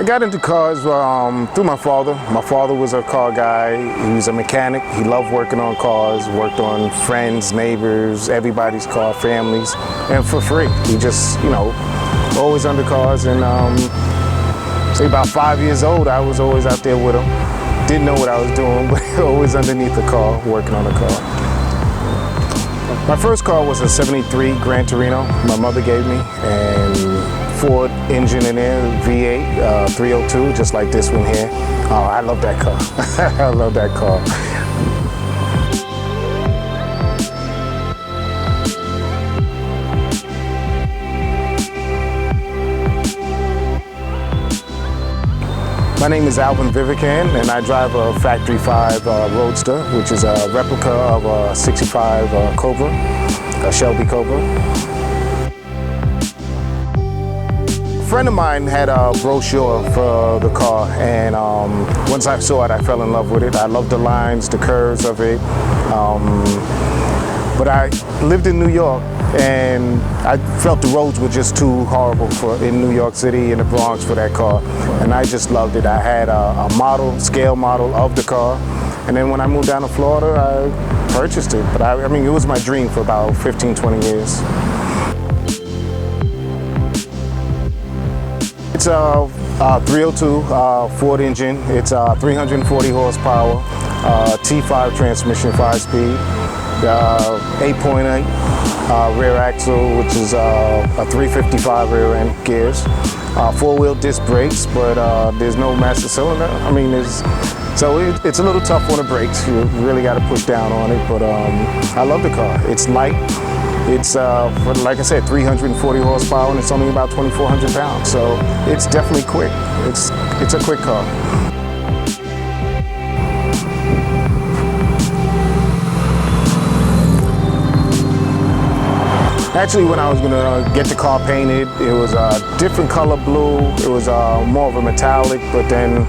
got into cars through my father. My father was a car guy. He was a mechanic. He loved working on cars, worked on friends, neighbors, everybody's car, families, and for free. He just, always under cars. And say about 5 years old, I was always out there with him. Didn't know what I was doing, but always underneath the car, working on the car. My first car was a '73 Gran Torino my mother gave me, and Ford engine in there, V8, 302, just like this one here. Oh, I love that car. I love that car. My name is Alvin Vivican, and I drive a Factory 5 Roadster, which is a replica of a '65 Cobra, a Shelby Cobra. A friend of mine had a brochure for the car, and once I saw it, I fell in love with it. I loved the lines, the curves of it. But I lived in New York, and I felt the roads were just too horrible in New York City, in the Bronx, for that car. And I just loved it. I had a scale model of the car. And then when I moved down to Florida, I purchased it. But I mean, it was my dream for about 15, 20 years. It's a 302 Ford engine. It's 340 horsepower, T5 transmission, 5-speed. 8.8 rear axle, which is a 355 rear end gears. 4-wheel disc brakes, but there's no master cylinder. I mean, so it's a little tough on the brakes. You really got to push down on it, but I love the car. It's light. It's, like I said, 340 horsepower, and it's only about 2,400 pounds. So it's definitely quick. It's a quick car. Actually, when I was gonna get the car painted, it was a different color blue. It was more of a metallic, but then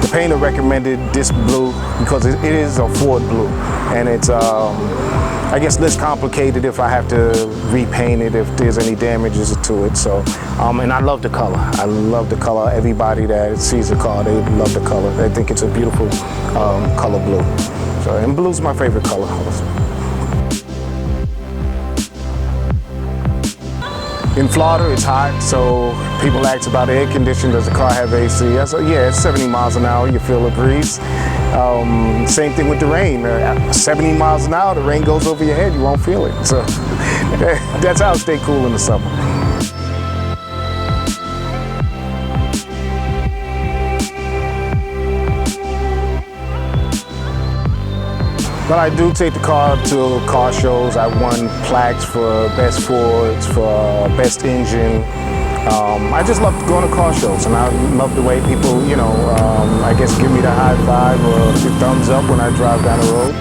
the painter recommended this blue because it is a Ford blue, and it's I guess less complicated if I have to repaint it if there's any damages to it. So, and I love the color. I love the color. Everybody that sees the car, they love the color. They think it's a beautiful color blue. So, and blue's my favorite color. In Florida, it's hot, so people ask about air conditioning. Does the car have AC? I said, yeah, it's 70 miles an hour, you feel a breeze. Same thing with the rain. 70 miles an hour, the rain goes over your head, you won't feel it. So that's how I stay cool in the summer. But I do take the car to car shows. I won plaques for best Fords, for best engine. I just love going to car shows, and I love the way people, I guess give me the high five or the thumbs up when I drive down the road.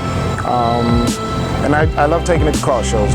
And I love taking it to car shows.